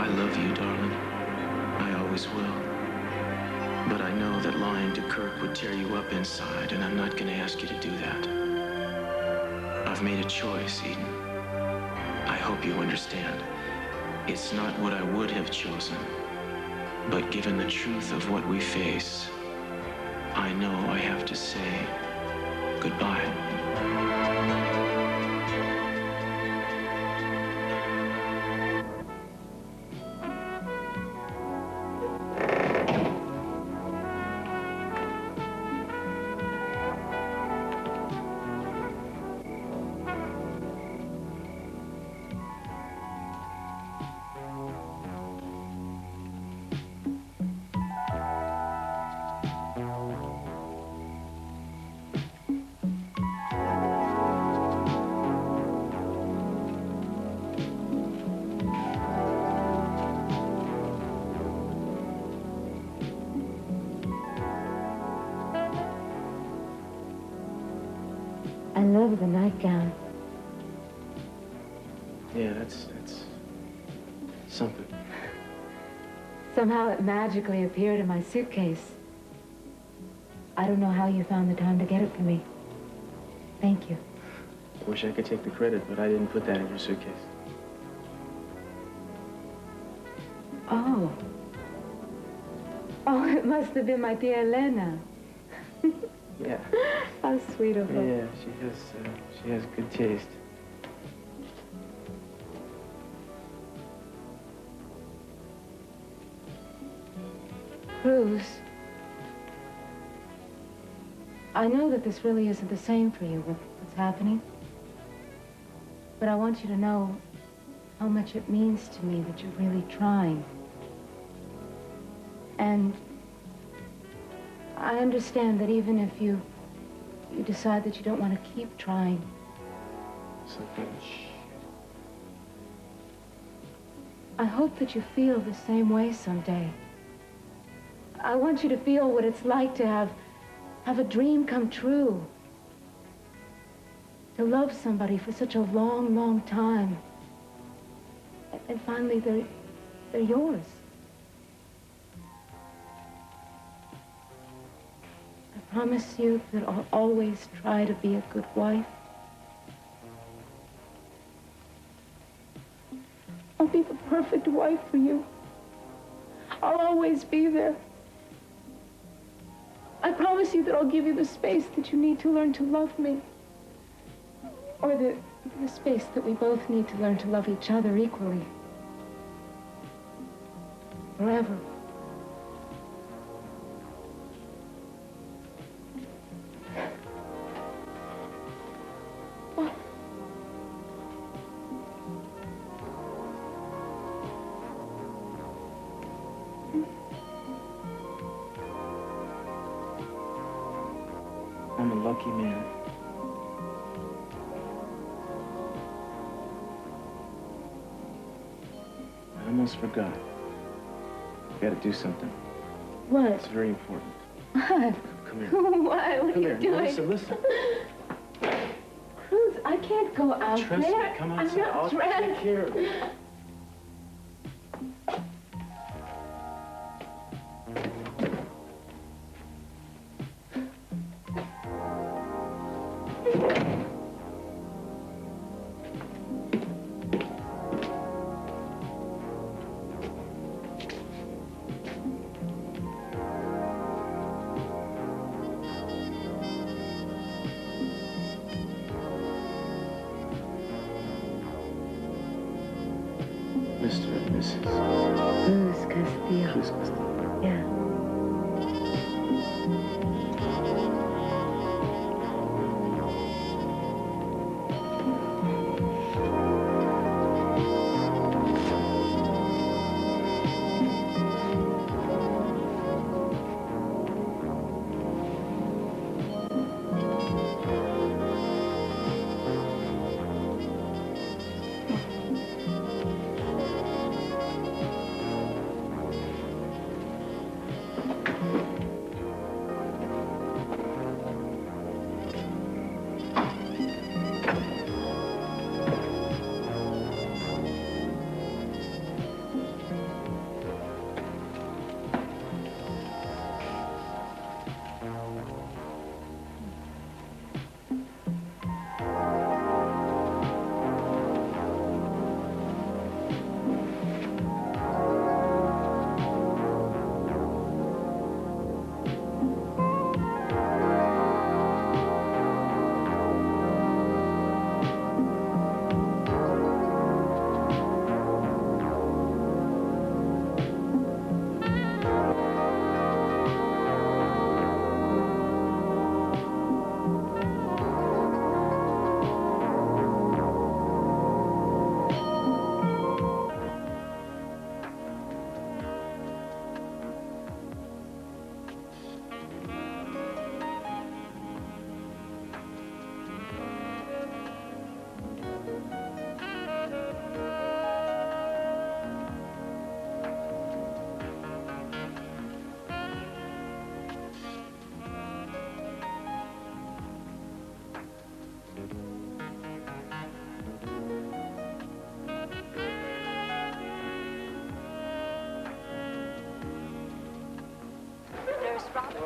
I love you, darling. I always will. But I know that lying to Kirk would tear you up inside, and I'm not going to ask you to do that. I've made a choice, Eden. I hope you understand. It's not what I would have chosen, but given the truth of what we face, I know I have to say goodbye. I love the nightgown. Yeah, that's something. Somehow it magically appeared in my suitcase. I don't know how you found the time to get it for me. Thank you. I wish I could take the credit, but I didn't put that in your suitcase. Oh. Oh, it must have been my dear Elena. Yeah. How sweet of her. Yeah, she has good taste. Cruz, I know that this really isn't the same for you, what's happening. But I want you to know how much it means to me that you're really trying. And I understand that even if you decide that you don't want to keep trying. Sophia. I hope that you feel the same way someday. I want you to feel what it's like to have a dream come true. To love somebody for such a long, long time. And finally, they're yours. I promise you that I'll always try to be a good wife. I'll be the perfect wife for you. I'll always be there. I promise you that I'll give you the space that you need to learn to love me. Or the space that we both need to learn to love each other equally. Forever. I'm a lucky man. I almost forgot. We gotta do something. What? It's very important. What? Come here. What? What are you doing? Listen. Cruz, I can't go out Trust there. me, come outside. I'm not I'll dressed. take care of it. Mr. and Mrs. Cruz Castillo. Cruz Castillo. Yeah.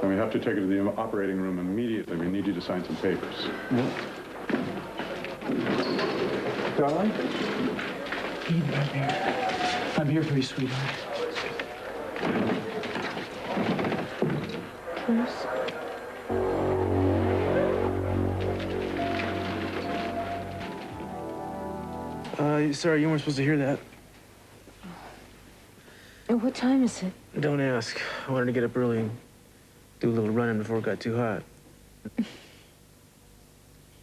And we have to take her to the operating room immediately. We need you to sign some papers. Darling? Eden, I'm here. I'm here for you, sweetheart. Cruz? Sorry, you weren't supposed to hear that. What time is it? Don't ask. I wanted to get up early and do a little running before it got too hot. You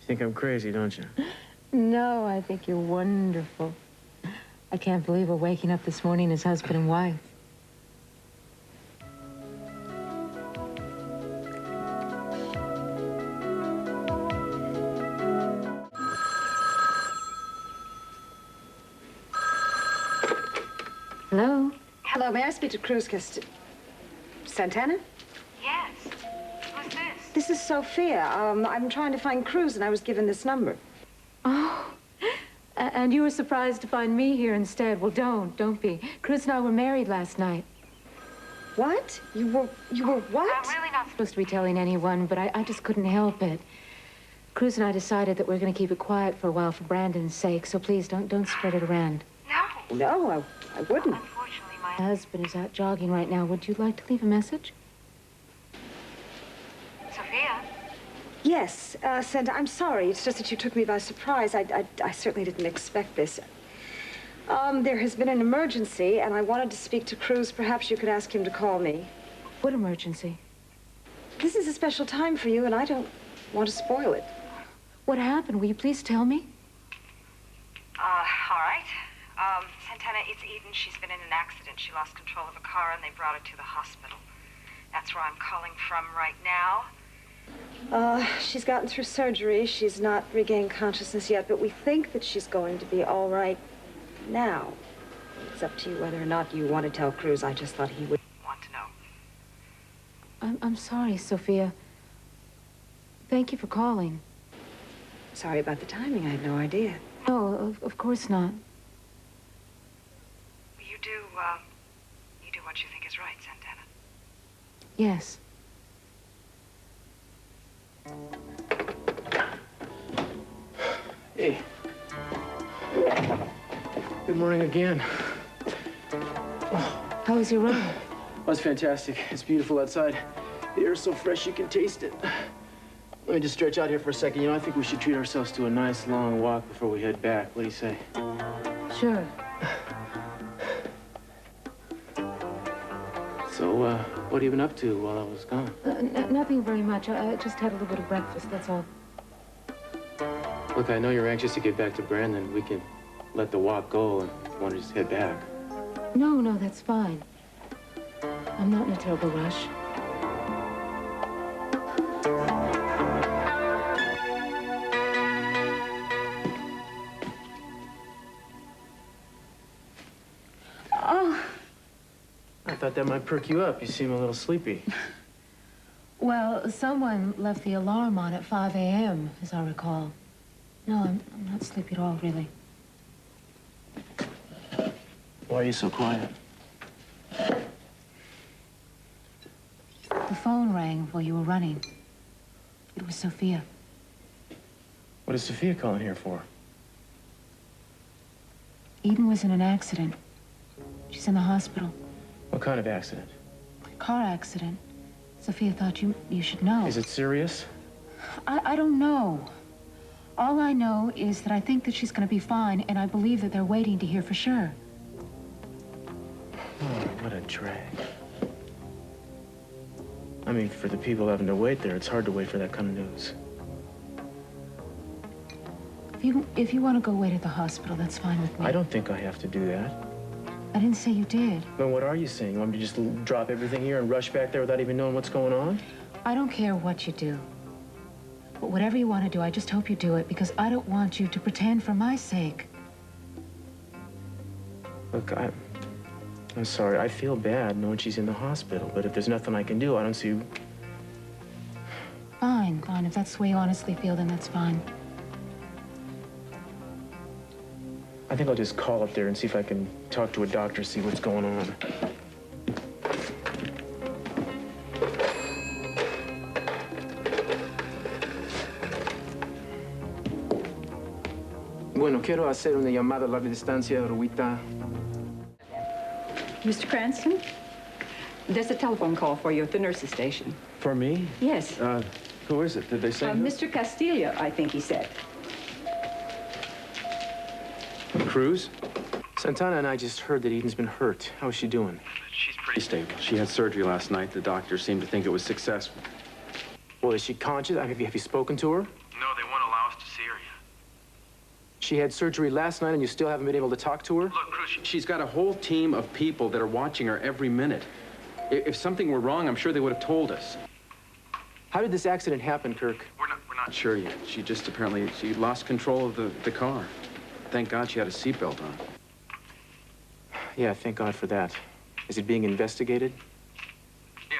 think I'm crazy, don't you? No, I think you're wonderful. I can't believe we're waking up this morning as husband and wife. Hello? Hello, may I speak to Cruz Santana? Yes. Who's this? This is Sophia. I'm trying to find Cruz, and I was given this number. Oh, and you were surprised to find me here instead. Well, don't be. Cruz and I were married last night. What? You were what? I'm really not Supposed to be telling anyone, but I just couldn't help it. Cruz and I decided that we're going to keep it quiet for a while for Brandon's sake, so please don't spread it around. No. No, I wouldn't. Unfortunately, my My husband is out jogging right now. Would you like to leave a message? Sophia. Yes, Santa, I'm sorry. It's just that you took me by surprise. I certainly didn't expect this. There has been an emergency, and I wanted to speak to Cruz. Perhaps you could ask him to call me. What emergency? This is a special time for you, and I don't want to spoil it. What happened? Will you please tell me? All right. Santana, it's Eden. She's been in an accident. She lost control of a car, and they brought her to the hospital. That's where I'm calling from right now. She's gotten through surgery. She's not regained consciousness yet, but we think that she's going to be all right now. It's up to you whether or not you want to tell Cruz. I just thought he would Want to know. I'm sorry, Sophia. Thank you for calling. Sorry about the timing. I had no idea. No, of course not. You do what you think is right, Santana. Yes. Hey. Good morning again. How was your run? Oh, it's fantastic. It's beautiful outside. The air's so fresh you can taste it. Let me just stretch out here for a second. You know, I think we should treat ourselves to a nice long walk before we head back. What do you say? Sure. So, what have you been up to while I was gone? Nothing very much. I just had a little bit of breakfast, that's all. Look, I know you're anxious to get back to Brandon. We can let the walk go and want to just head back. No, that's fine. I'm not in a terrible rush. Oh. I thought that might perk you up. You seem a little sleepy. Well, someone left the alarm on at 5 a.m., as I recall. No, I'm not sleepy at all, really. Why are you so quiet? The phone rang while you were running. It was Sophia. What is Sophia calling here for? Eden was in an accident. She's in the hospital. What kind of accident? Car accident. Sophia thought you should know. Is it serious? I don't know. All I know is that I think that she's going to be fine, and I believe that they're waiting to hear for sure. Oh, what a drag. I mean, for the people having to wait there, it's hard to wait for that kind of news. If you want to go wait at the hospital, that's fine with me. I don't think I have to do that. I didn't say you did. Then what are you saying? You want me to just drop everything here and rush back there without even knowing what's going on? I don't care what you do. But whatever you want to do, I just hope you do it, because I don't want you to pretend for my sake. Look, I'm sorry. I feel bad knowing she's in the hospital, but if there's nothing I can do, I don't see... Fine. If that's the way you honestly feel, then that's fine. I think I'll just call up there and see if I can talk to a doctor, see what's going on. Bueno, quiero hacer una llamada a larga distancia, Ruita. Mr. Cranston, there's a telephone call for you at the nurse's station. For me? Yes. Who is it? Did they say? Mr. Castillo, I think he said. Cruz? Santana and I just heard that Eden's been hurt. How is she doing? She's pretty stable. She had surgery last night. The doctors seemed to think it was successful. Well, is she conscious? Have you spoken to her? No, they won't allow us to see her yet. She had surgery last night and you still haven't been able to talk to her? Look, Cruz, she's got a whole team of people that are watching her every minute. If something were wrong, I'm sure they would have told us. How did this accident happen, Kirk? We're not sure yet. She just apparently, she lost control of the car. Thank God she had a seatbelt on. Yeah, thank God for that. Is it being investigated? Yeah,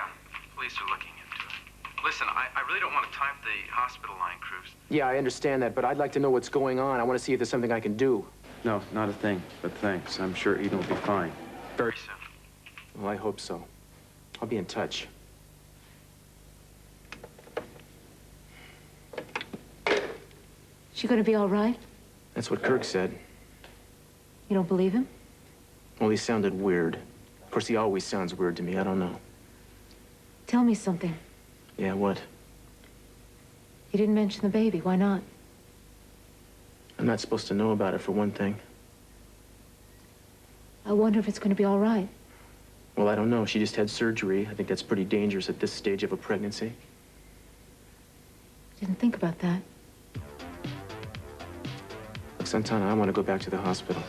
police are looking into it. Listen, I really don't want to type the hospital line, Cruz. Yeah, I understand that, but I'd like to know what's going on. I want to see if there's something I can do. No, not a thing, but thanks. I'm sure Eden will be fine. Very soon. Well, I hope so. I'll be in touch. She gonna be all right? That's what Kirk said. You don't believe him? Well, he sounded weird. Of course, he always sounds weird to me. I don't know. Tell me something. Yeah, what? You didn't mention the baby. Why not? I'm not supposed to know about it, for one thing. I wonder if it's going to be all right. Well, I don't know. She just had surgery. I think that's pretty dangerous at this stage of a pregnancy. Didn't think about that. Look, Santana, I want to go back to the hospital.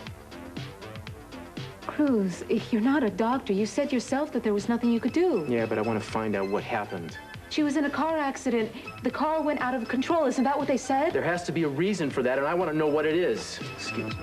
Cruz, you're not a doctor. You said yourself that there was nothing you could do. Yeah, but I want to find out what happened. She was in a car accident. The car went out of control. Isn't that what they said? There has to be a reason for that, and I want to know what it is. Excuse me.